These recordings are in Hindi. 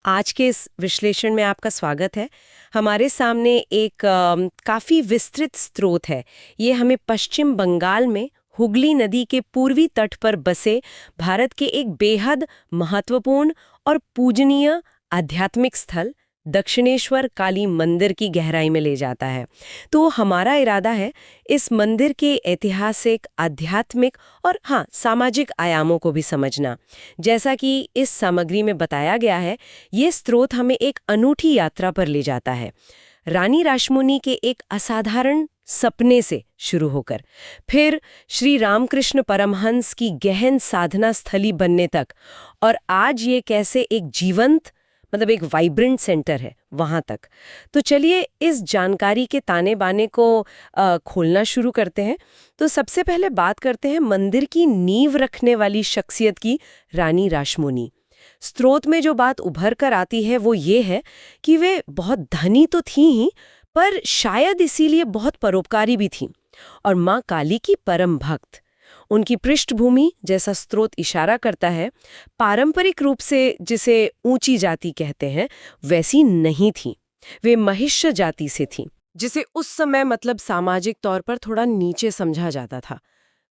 आज के इस विश्लेषण में आपका स्वागत है। हमारे सामने एक काफ़ी विस्तृत स्रोत है। ये हमें पश्चिम बंगाल में हुगली नदी के पूर्वी तट पर बसे भारत के एक बेहद महत्वपूर्ण और पूजनीय आध्यात्मिक स्थल दक्षिणेश्वर काली मंदिर की गहराई में ले जाता है। तो हमारा इरादा है इस मंदिर के ऐतिहासिक, आध्यात्मिक और सामाजिक आयामों को भी समझना। जैसा कि इस सामग्री में बताया गया है, ये स्रोत हमें एक अनूठी यात्रा पर ले जाता है। रानी रासमुनि के एक असाधारण सपने से शुरू होकर फिर श्री रामकृष्ण परमहंस की गहन साधना स्थली बनने तक, और आज ये कैसे एक जीवंत एक वाइब्रेंट सेंटर है वहां तक। तो चलिए इस जानकारी के ताने बाने को खोलना शुरू करते हैं। तो सबसे पहले बात करते हैं मंदिर की नींव रखने वाली शख्सियत की, रानी रासमुनि। स्रोत में जो बात उभर कर आती है वो ये है कि वे बहुत धनी तो थीं ही, पर शायद इसीलिए बहुत परोपकारी भी थीं और माँ काली की परम भक्त। उनकी पृष्ठभूमि, जैसा स्रोत इशारा करता है, पारंपरिक रूप से जिसे ऊंची जाति कहते हैं वैसी नहीं थी। वे महिष्य जाति से थीं, जिसे उस समय सामाजिक तौर पर थोड़ा नीचे समझा जाता था।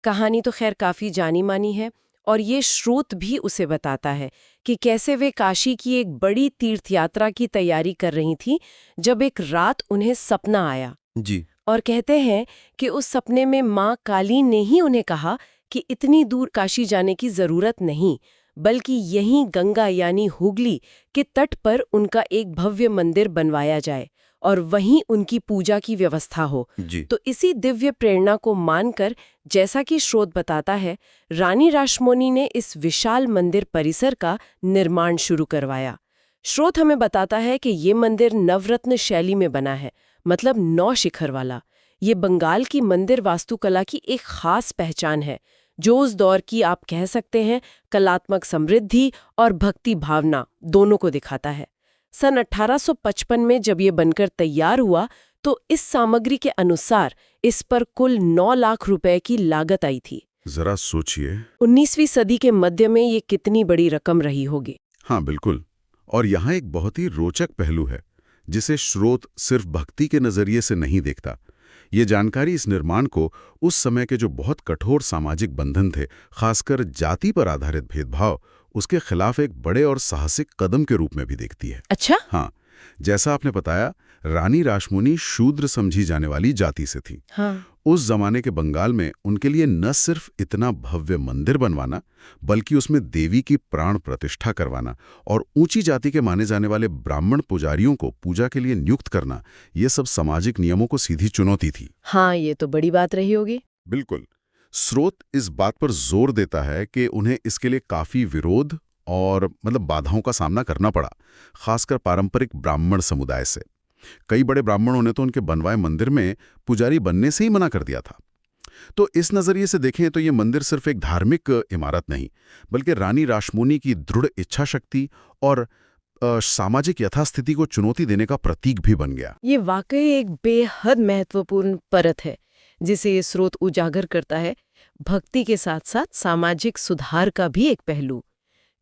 कहानी तो खैर काफी जानी मानी है, और ये स्रोत भी उसे बताता है कि कैसे वे काशी की एक बड़ी तीर्थ यात्रा की तैयारी कर रही थी जब एक रात उन्हें सपना आया जी। और कहते हैं कि उस सपने में माँ काली ने ही उन्हें कहा कि इतनी दूर काशी जाने की जरूरत नहीं, बल्कि यहीं गंगा यानी हुगली के तट पर उनका एक भव्य मंदिर बनवाया जाए और वहीं उनकी पूजा की व्यवस्था हो। तो इसी दिव्य प्रेरणा को मानकर, जैसा कि स्रोत बताता है, रानी रासमुनि ने इस विशाल मंदिर परिसर का निर्माण शुरू करवाया। स्रोत हमें बताता है कि ये मंदिर नवरत्न शैली में बना है, 9 शिखर वाला। ये बंगाल की मंदिर वास्तुकला की एक खास पहचान है, जो उस दौर की आप कह सकते हैं कलात्मक समृद्धि और भक्ति भावना दोनों को दिखाता है। सन 1855 में जब ये बनकर तैयार हुआ तो इस सामग्री के अनुसार इस पर कुल 9 लाख रुपए की लागत आई थी। जरा सोचिए, 19वीं सदी के मध्य में ये कितनी बड़ी रकम रही होगी। हाँ बिल्कुल। और यहाँ एक बहुत ही रोचक पहलू है जिसे स्रोत सिर्फ भक्ति के नजरिए से नहीं देखता। ये जानकारी इस निर्माण को उस समय के जो बहुत कठोर सामाजिक बंधन थे, खासकर जाति पर आधारित भेदभाव, उसके खिलाफ एक बड़े और साहसिक कदम के रूप में भी देखती है। अच्छा? हाँ, जैसा आपने बताया, रानी रासमुनि शूद्र समझी जाने वाली जाति से थी। हाँ। उस जमाने के बंगाल में उनके लिए न सिर्फ इतना भव्य मंदिर बनवाना, बल्कि उसमें देवी की प्राण प्रतिष्ठा करवाना और ऊंची जाति के माने जाने वाले ब्राह्मण पुजारियों को पूजा के लिए नियुक्त करना, ये सब सामाजिक नियमों को सीधी चुनौती थी। हाँ, ये तो बड़ी बात रही होगी। बिल्कुल। स्रोत इस बात पर जोर देता है कि उन्हें इसके लिए काफी विरोध और बाधाओं का सामना करना पड़ा, खासकर पारंपरिक ब्राह्मण समुदाय से। कई बड़े ब्राह्मणों ने तो उनके बनवाए मंदिर में पुजारी बनने से ही मना कर दिया था। तो इस नजरिए से देखें तो ये मंदिर सिर्फ एक धार्मिक इमारत नहीं, बल्कि रानी रासमुनि की दृढ़ इच्छा शक्ति और सामाजिक यथास्थिति को चुनौती देने का प्रतीक भी बन गया। ये वाकई एक बेहद महत्वपूर्ण परत है जिसे ये स्रोत उजागर करता है, भक्ति के साथ साथ सामाजिक सुधार का भी एक पहलू।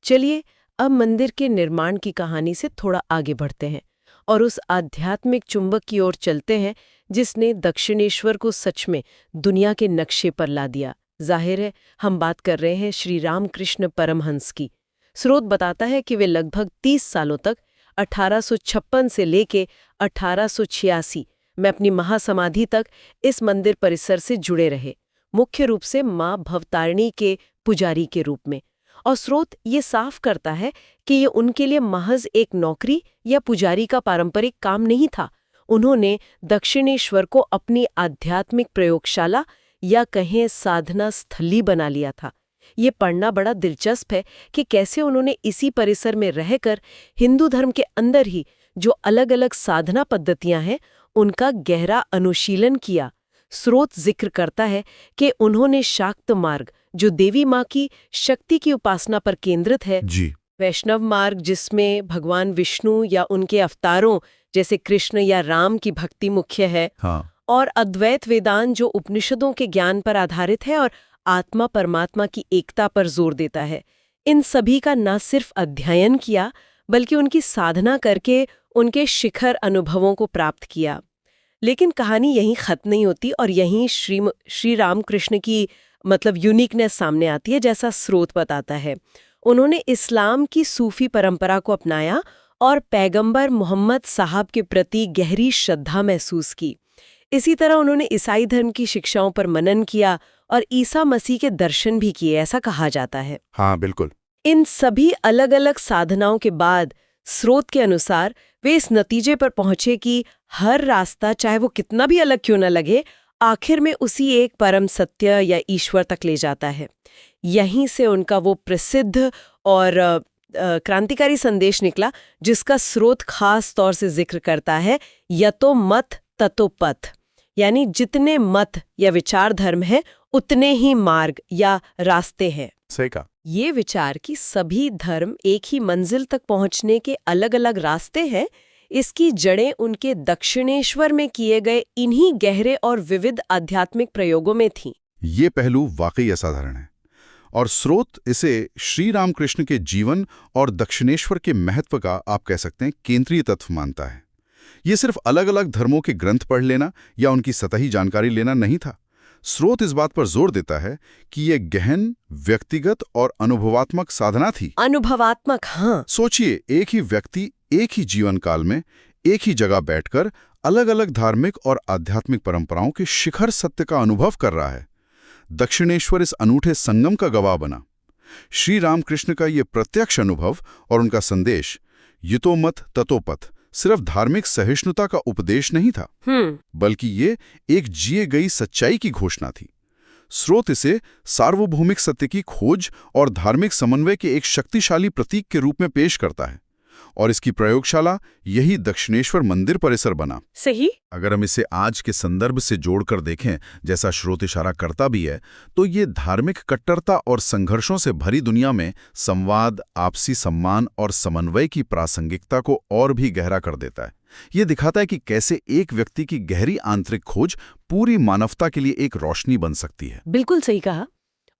चलिए अब मंदिर के निर्माण की कहानी से थोड़ा आगे बढ़ते हैं और उस आध्यात्मिक चुंबक की ओर चलते हैं जिसने दक्षिणेश्वर को सच में दुनिया के नक्शे पर ला दिया। जाहिर है हम बात कर रहे हैं श्री रामकृष्ण परमहंस की। स्रोत बताता है कि वे लगभग 30 सालों तक 1856 से लेके 1886 में अपनी महासमाधि तक इस मंदिर परिसर से जुड़े रहे, मुख्य रूप से मां भवतारिणी के पुजारी के रूप में। और स्रोत ये साफ करता है कि ये उनके लिए महज एक नौकरी या पुजारी का पारंपरिक काम नहीं था। उन्होंने दक्षिणेश्वर को अपनी आध्यात्मिक प्रयोगशाला या कहें साधना स्थली बना लिया था। ये पढ़ना बड़ा दिलचस्प है कि कैसे उन्होंने इसी परिसर में रहकर हिंदू धर्म के अंदर ही जो अलग अलग साधना पद्धतियां हैं उनका गहरा अनुशीलन किया। स्रोत जिक्र करता है कि उन्होंने शाक्त मार्ग, जो देवी माँ की शक्ति की उपासना पर केंद्रित है, वैष्णव मार्ग जिसमें भगवान विष्णु या उनके अवतारों जैसे कृष्ण या राम की भक्ति मुख्य है, और अद्वैत वेदांत जो उपनिषदों के ज्ञान पर आधारित है और आत्मा परमात्मा की एकता पर जोर देता है। इन सभी का न सिर्फ अध्ययन किया बल्कि उनकी साधना करके उनके शिखर अनुभवों को प्राप्त किया। लेकिन कहानी यहीं खत्म नहीं होती और यहीं श्री रामकृष्ण की यूनिकनेस सामने आती है, जैसा स्रोत बताता है। उन्होंने इस्लाम की सूफी परंपरा को अपनाया और पैगंबर मोहम्मद साहब के प्रति गहरी श्रद्धा महसूस की। इसी तरह उन्होंने ईसाई धर्म की शिक्षाओं पर मनन किया और ईसा मसीह के दर्शन भी किए, ऐसा कहा जाता है। हाँ, बिल्कुल। इन सभी अलग अलग साधनाओं के बाद स्रोत के अनुसार वे इस नतीजे पर पहुंचे कि हर रास्ता, चाहे वो कितना भी अलग क्यों न लगे, आखिर में उसी एक परम सत्य या ईश्वर तक ले जाता है। यहीं से उनका वो प्रसिद्ध और क्रांतिकारी संदेश निकला, जिसका स्रोत खास तौर से जिक्र करता है, यतो मत ततो पथ। यानी जितने मत या विचार धर्म है, उतने ही मार्ग या रास्ते हैं। सही कहा। ये विचार कि सभी धर्म एक ही मंजिल तक पहुंचने के अलग अलग रास्ते हैं, इसकी जड़ें उनके दक्षिणेश्वर में किए गए इन्हीं गहरे और विविध आध्यात्मिक प्रयोगों में थीं। ये पहलू वाकई असाधारण है और स्रोत इसे श्री रामकृष्ण के जीवन और दक्षिणेश्वर के महत्व का, आप कह सकते हैं, केंद्रीय तत्व मानता है। ये सिर्फ अलग अलग धर्मों के ग्रंथ पढ़ लेना या उनकी सतही जानकारी लेना नहीं था। स्रोत इस बात पर जोर देता है कि ये गहन, व्यक्तिगत और अनुभवात्मक साधना थी। अनुभवात्मक, हाँ। सोचिए, एक ही व्यक्ति एक ही जीवन काल में एक ही जगह बैठकर अलग अलग धार्मिक और आध्यात्मिक परंपराओं के शिखर सत्य का अनुभव कर रहा है। दक्षिणेश्वर इस अनूठे संगम का गवाह बना। श्री रामकृष्ण का ये प्रत्यक्ष अनुभव और उनका संदेश, यतो मत ततो पथ, सिर्फ धार्मिक सहिष्णुता का उपदेश नहीं था, बल्कि ये एक जिए गई सच्चाई की घोषणा थी। स्रोत इसे सार्वभौमिक सत्य की खोज और धार्मिक समन्वय के एक शक्तिशाली प्रतीक के रूप में पेश करता है, और इसकी प्रयोगशाला यही दक्षिणेश्वर मंदिर परिसर बना। सही। अगर हम इसे आज के संदर्भ से जोड़कर देखें, जैसा स्रोत इशारा करता भी है, तो ये धार्मिक कट्टरता और संघर्षों से भरी दुनिया में संवाद, आपसी सम्मान और समन्वय की प्रासंगिकता को और भी गहरा कर देता है। ये दिखाता है कि कैसे एक व्यक्ति की गहरी आंतरिक खोज पूरी मानवता के लिए एक रोशनी बन सकती है। बिल्कुल सही कहा।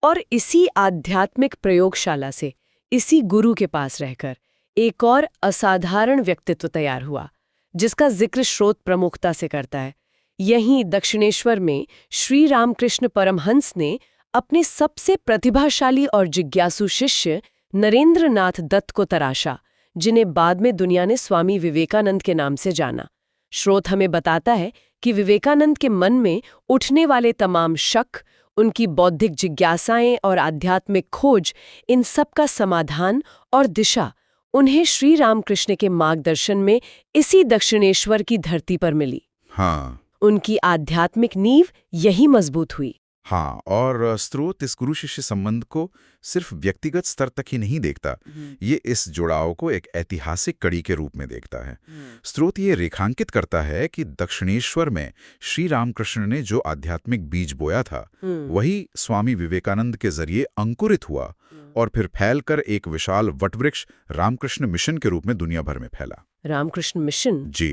और इसी आध्यात्मिक प्रयोगशाला से, इसी गुरु के पास रहकर एक और असाधारण व्यक्तित्व तैयार हुआ, जिसका जिक्र स्रोत प्रमुखता से करता है। यहीं दक्षिणेश्वर में श्री रामकृष्ण परमहंस ने अपने सबसे प्रतिभाशाली और जिज्ञासु शिष्य नरेंद्रनाथ दत्त को तराशा, जिन्हें बाद में दुनिया ने स्वामी विवेकानंद के नाम से जाना। स्रोत हमें बताता है कि विवेकानंद के मन में उठने वाले तमाम शक, उनकी बौद्धिक जिज्ञासाएं और आध्यात्मिक खोज, इन सब का समाधान और दिशा उन्हें श्री रामकृष्ण के मार्गदर्शन में इसी दक्षिणेश्वर की धरती पर मिली। हाँ, उनकी आध्यात्मिक नींव यही मजबूत हुई। हाँ, और स्रोत इस गुरु शिष्य संबंध को सिर्फ व्यक्तिगत स्तर तक ही नहीं देखता, ये इस जुड़ाव को एक ऐतिहासिक कड़ी के रूप में देखता है। स्रोत ये रेखांकित करता है कि दक्षिणेश्वर में श्री रामकृष्ण ने जो आध्यात्मिक बीज बोया था, वही स्वामी विवेकानंद के जरिए अंकुरित हुआ और फिर फैलकर एक विशाल वटवृक्ष रामकृष्ण मिशन के रूप में दुनिया भर में फैला। रामकृष्ण मिशन? जी,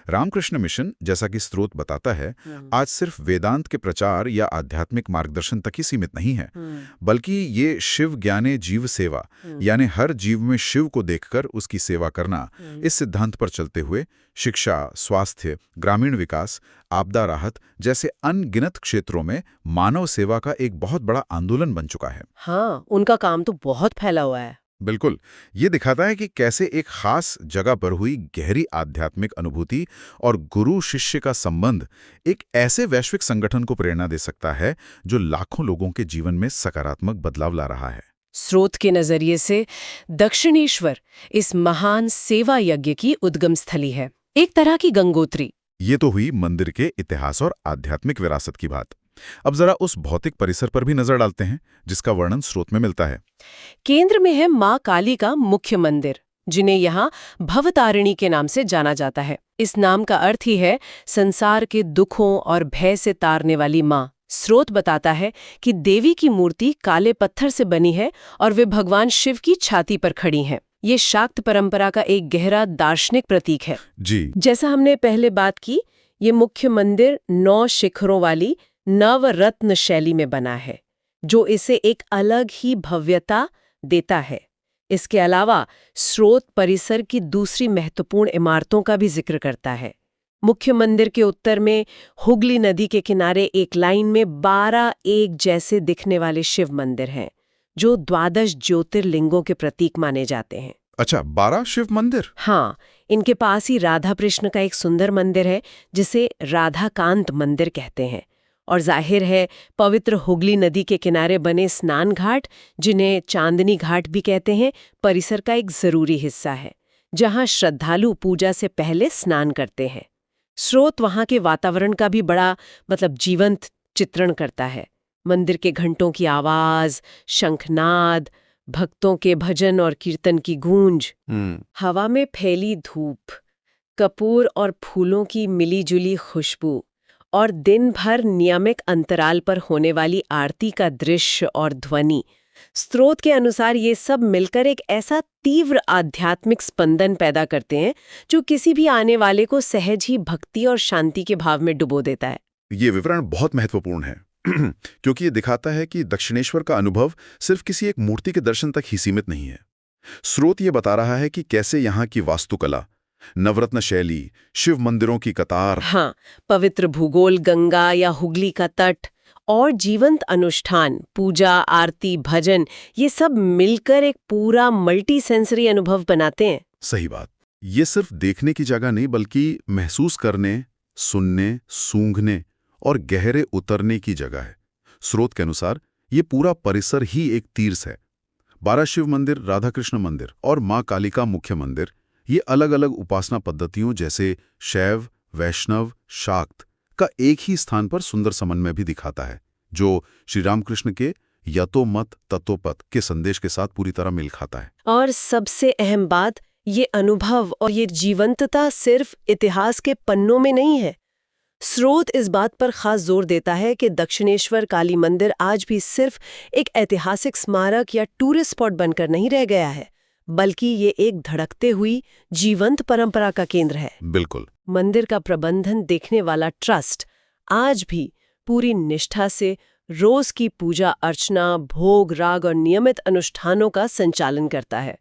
रामकृष्ण मिशन, जैसा कि स्रोत बताता है, आज सिर्फ वेदांत के प्रचार या आध्यात्मिक मार्गदर्शन तक ही सीमित नहीं है, बल्कि ये शिव ज्ञाने जीव सेवा, यानी हर जीव में शिव को देखकर उसकी सेवा करना, इस सिद्धांत पर चलते हुए शिक्षा, स्वास्थ्य, ग्रामीण विकास, आपदा राहत जैसे अनगिनत क्षेत्रों में मानव सेवा का एक बहुत बड़ा आंदोलन बन चुका है। हाँ, उनका काम तो बहुत फैला हुआ है। बिल्कुल, ये दिखाता है कि कैसे एक खास जगह पर हुई गहरी आध्यात्मिक अनुभूति और गुरु शिष्य का संबंध एक ऐसे वैश्विक संगठन को प्रेरणा दे सकता है जो लाखों लोगों के जीवन में सकारात्मक बदलाव ला रहा है। स्रोत के नजरिए से दक्षिणेश्वर इस महान सेवा यज्ञ की उद्गम स्थली है, एक तरह की गंगोत्री। ये तो हुई मंदिर के इतिहास और आध्यात्मिक विरासत की बात। अब जरा उस भौतिक परिसर पर भी नजर डालते हैं, जिसका वर्णन स्रोत में मिलता है। केंद्र में है मां काली का मुख्य मंदिर, जिन्हें यहाँ भवतारिणी के नाम से जाना जाता है। इस नाम का अर्थ ही है संसार के दुखों और भय से तारने वाली मां। स्रोत बताता है कि देवी की मूर्ति काले पत्थर से बनी है और वे भगवान शिव की छाती पर खड़ी हैं। ये शाक्त परंपरा का एक गहरा दार्शनिक प्रतीक है। जी, जैसा हमने पहले बात की, ये मुख्य मंदिर 9 शिखरों वाली नवरत्न शैली में बना है, जो इसे एक अलग ही भव्यता देता है। इसके अलावा स्रोत परिसर की दूसरी महत्वपूर्ण इमारतों का भी जिक्र करता है। मुख्य मंदिर के उत्तर में हुगली नदी के किनारे एक लाइन में 12 एक जैसे दिखने वाले शिव मंदिर हैं, जो 12 ज्योतिर्लिंगों के प्रतीक माने जाते हैं। अच्छा, 12 शिव मंदिर? हाँ, इनके पास ही राधा कृष्ण का एक सुंदर मंदिर है जिसे राधाकांत मंदिर कहते हैं। और जाहिर है पवित्र हुगली नदी के किनारे बने स्नान घाट, जिन्हें चांदनी घाट भी कहते हैं, परिसर का एक जरूरी हिस्सा है, जहां श्रद्धालु पूजा से पहले स्नान करते हैं। स्रोत वहां के वातावरण का भी बड़ा जीवंत चित्रण करता है। मंदिर के घंटों की आवाज, शंखनाद, भक्तों के भजन और कीर्तन की गूंज, हवा में फैली धूप, कपूर और फूलों की मिलीजुली खुशबू और दिन भर नियमित अंतराल पर होने वाली आरती का दृश्य और ध्वनि। स्रोत के अनुसार ये सब मिलकर एक ऐसा तीव्र आध्यात्मिक स्पंदन पैदा करते हैं जो किसी भी आने वाले को सहज ही भक्ति और शांति के भाव में डुबो देता है। ये विवरण बहुत महत्वपूर्ण है क्योंकि ये दिखाता है कि दक्षिणेश्वर का अनुभव सिर्फ किसी एक मूर्ति के दर्शन तक ही सीमित नहीं है। स्रोत ये बता रहा है कि कैसे यहाँ की वास्तुकला, नवरत्न शैली, शिव मंदिरों की कतार, हाँ, पवित्र भूगोल, गंगा या हुगली का तट और जीवंत अनुष्ठान, पूजा, आरती, भजन, ये सब मिलकर एक पूरा मल्टी सेंसरी अनुभव बनाते हैं। सही बात। ये सिर्फ देखने की जगह नहीं बल्कि महसूस करने, सुनने, सूंघने और गहरे उतरने की जगह है। स्रोत के अनुसार ये पूरा परिसर ही एक तीर्थ है। 12 शिव मंदिर, राधा कृष्ण मंदिर और माँ कालिका मुख्य मंदिर, ये अलग अलग उपासना पद्धतियों जैसे शैव, वैष्णव, शाक्त का एक ही स्थान पर सुंदर समन्वय भी दिखाता है, जो श्री रामकृष्ण के यतो मत ततो पथ के संदेश के साथ पूरी तरह मेल खाता है। और सबसे अहम बात, ये अनुभव और ये जीवंतता सिर्फ इतिहास के पन्नों में नहीं है। स्रोत इस बात पर खास जोर देता है कि दक्षिणेश्वर काली मंदिर आज भी सिर्फ एक ऐतिहासिक स्मारक या टूरिस्ट स्पॉट बनकर नहीं रह गया है, बल्कि ये एक धड़कते हुई जीवंत परंपरा का केंद्र है। बिल्कुल। मंदिर का प्रबंधन देखने वाला ट्रस्ट आज भी पूरी निष्ठा से रोज की पूजा अर्चना, भोग, राग और नियमित अनुष्ठानों का संचालन करता है।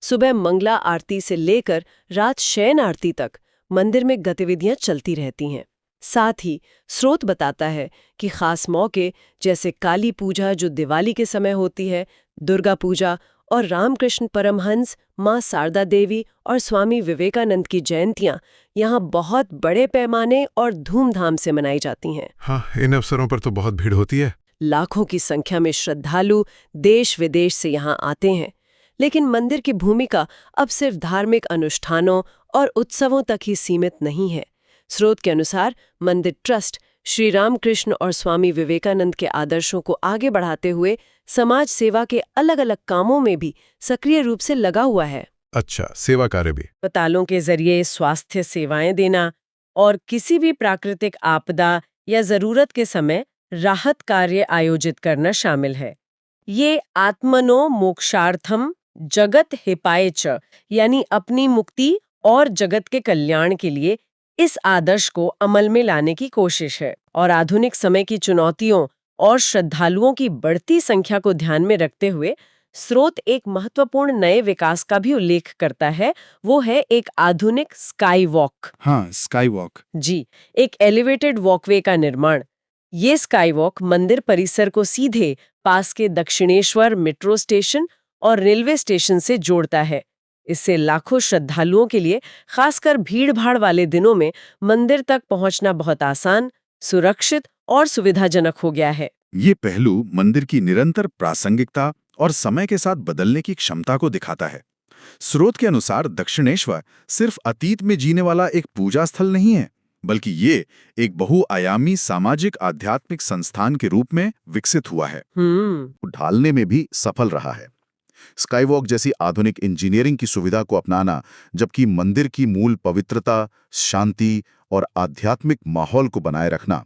सुबह मंगला आरती से लेकर रात शयन आरती तक मंदिर में गतिविधियां चलती रहती हैं। साथ ही स्रोत बताता है कि खास मौके जैसे काली पूजा जो दिवाली के समय होती है, दुर्गा पूजा और रामकृष्ण परमहंस, माँ शारदा देवी और स्वामी विवेकानंद की जयंतियां यहाँ बहुत बड़े पैमाने और धूमधाम से मनाई जाती हैं। हाँ, इन अवसरों पर तो बहुत भीड़ होती है। लाखों की संख्या में श्रद्धालु देश विदेश से यहाँ आते हैं। लेकिन मंदिर की भूमिका अब सिर्फ धार्मिक अनुष्ठानों और उत्सवों तक ही सीमित नहीं है। स्रोत के अनुसार मंदिर ट्रस्ट श्री रामकृष्ण और स्वामी विवेकानंद के आदर्शों को आगे बढ़ाते हुए समाज सेवा के अलग अलग कामों में भी सक्रिय रूप से लगा हुआ है। अच्छा, सेवा कार्य भी। अस्पतालों के जरिए स्वास्थ्य सेवाएं देना और किसी भी प्राकृतिक आपदा या जरूरत के समय राहत कार्य आयोजित करना शामिल है। ये आत्मनो मोक्षार्थम जगत हिपाय च, यानी अपनी मुक्ति और जगत के कल्याण के लिए इस आदर्श को अमल में लाने की कोशिश है। और आधुनिक समय की चुनौतियों और श्रद्धालुओं की बढ़ती संख्या को ध्यान में रखते हुए स्रोत एक महत्वपूर्ण नए विकास का भी उल्लेख करता है। वो है एक आधुनिक स्काई वॉक। हाँ, स्काई वॉक। जी, एक एलिवेटेड वॉकवे का निर्माण। ये स्काई वॉक मंदिर परिसर को सीधे पास के दक्षिणेश्वर मेट्रो स्टेशन और रेलवे स्टेशन से जोड़ता है। इससे लाखों श्रद्धालुओं के लिए, खासकर भीड़-भाड़ वाले दिनों में, मंदिर तक पहुंचना बहुत आसान, सुरक्षित और सुविधाजनक हो गया है। ये पहलू मंदिर की निरंतर प्रासंगिकता और समय के साथ बदलने की क्षमता को दिखाता है। स्रोत के अनुसार दक्षिणेश्वर सिर्फ अतीत में जीने वाला एक पूजा स्थल नहीं है, बल्कि ये एक बहुआयामी सामाजिक आध्यात्मिक संस्थान के रूप में विकसित हुआ है। ढालने में भी सफल रहा है। स्काईवॉक जैसी आधुनिक इंजीनियरिंग की सुविधा को अपनाना, जबकि मंदिर की मूल पवित्रता, शांति और आध्यात्मिक माहौल को बनाए रखना,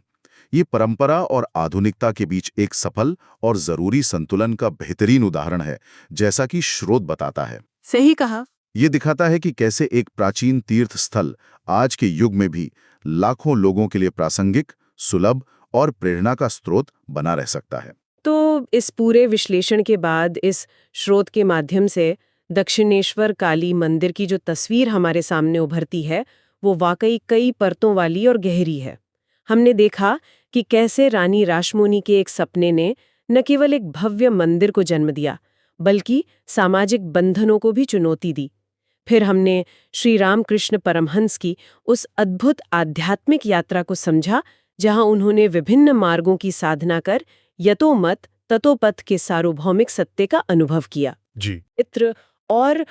ये परंपरा और आधुनिकता के बीच एक सफल और जरूरी संतुलन का बेहतरीन उदाहरण है, जैसा कि स्रोत बताता है। सही कहा। ये दिखाता है कि कैसे एक प्राचीन तीर्थ स्थल आज के युग में भी लाखों लोगों के लिए प्रासंगिक, सुलभ और प्रेरणा का स्रोत बना रह सकता है। तो इस पूरे विश्लेषण के बाद, इस स्रोत के माध्यम से दक्षिणेश्वर काली मंदिर की जो तस्वीर हमारे सामने उभरती है वो वाकई कई परतों वाली और गहरी है। हमने देखा कि कैसे रानी रासमोनी के एक सपने ने न केवल एक भव्य मंदिर को जन्म दिया बल्कि सामाजिक बंधनों को भी चुनौती दी। फिर हमने श्री रामकृष्ण परमहंस की उस अद्भुत आध्यात्मिक यात्रा को समझा जहां उन्होंने विभिन्न मार्गों की साधना कर यतोमत ततोपथ के सार्वभौमिक सत्य का अनुभव किया। जी। चित्र और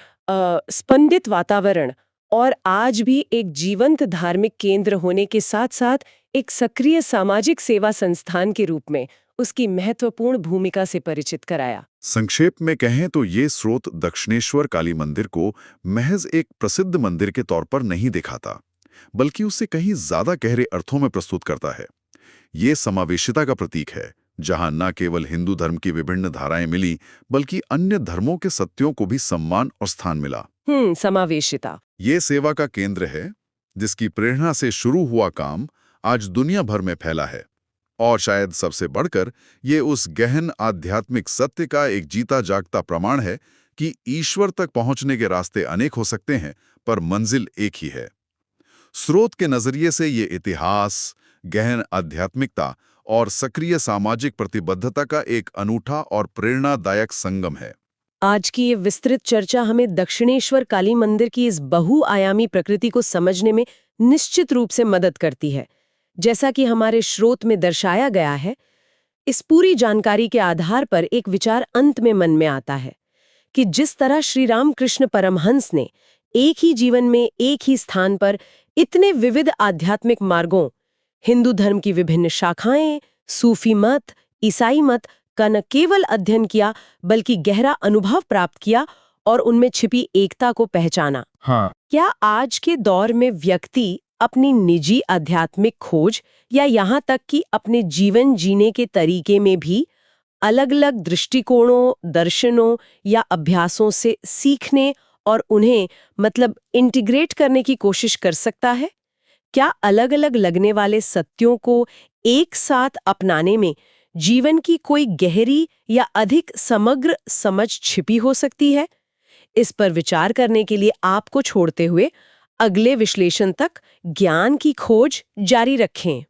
स्पंदित वातावरण और आज भी एक जीवंत धार्मिक केंद्र होने के साथ साथ एक सक्रिय सामाजिक सेवा संस्थान के रूप में उसकी महत्वपूर्ण भूमिका से परिचित कराया। संक्षेप में कहें तो ये स्रोत दक्षिणेश्वर काली मंदिर को महज एक प्रसिद्ध मंदिर के तौर पर नहीं दिखाता, बल्कि उससे कहीं ज्यादा गहरे अर्थों में प्रस्तुत करता है। ये समावेशिता का प्रतीक है, जहां न केवल हिंदू धर्म की विभिन्न धाराएं मिली, बल्कि अन्य धर्मों के सत्यों को भी सम्मान और स्थान मिला। समावेशिता ये सेवा का केंद्र है, जिसकी प्रेरणा से शुरू हुआ काम आज दुनिया भर में फैला है। और शायद सबसे बढ़कर ये उस गहन आध्यात्मिक सत्य का एक जीता जागता प्रमाण है कि ईश्वर तक पहुंचने के रास्ते अनेक हो सकते हैं, पर मंजिल एक ही है। स्रोत के नजरिए से ये इतिहास, गहन आध्यात्मिकता और सक्रिय सामाजिक प्रतिबद्धता का एक अनूठा और प्रेरणादायक संगम है। आज की ये विस्तृत चर्चा हमें दक्षिणेश्वर काली मंदिर की इस बहुआयामी प्रकृति को समझने में निश्चित रूप से मदद करती है। जैसा कि हमारे स्रोत में दर्शाया गया है, इस पूरी जानकारी के आधार पर एक विचार अंत में मन में आता है कि जिस तरह श्री रामकृष्ण परमहंस ने एक ही जीवन में एक ही स्थान पर इतने विविध आध्यात्मिक मार्गों, हिंदू धर्म की विभिन्न शाखाएं, सूफी मत, ईसाई मत का न केवल अध्ययन किया बल्कि गहरा अनुभव प्राप्त किया और उनमें छिपी एकता को पहचाना। क्या आज के दौर में व्यक्ति अपनी निजी आध्यात्मिक खोज या यहाँ तक कि अपने जीवन जीने के तरीके में भी अलग-अलग दृष्टिकोणों, दर्शनों या अभ्यासों से सीखने और उन्हें इंटीग्रेट करने की कोशिश कर सकता है? क्या अलग-अलग लगने वाले सत्यों को एक साथ अपनाने में जीवन की कोई गहरी या अधिक समग्र समझ छिपी हो सकती है? इस पर विचार करने के लिए आपको छोड़ते हुए अगले विश्लेषण तक ज्ञान की खोज जारी रखें।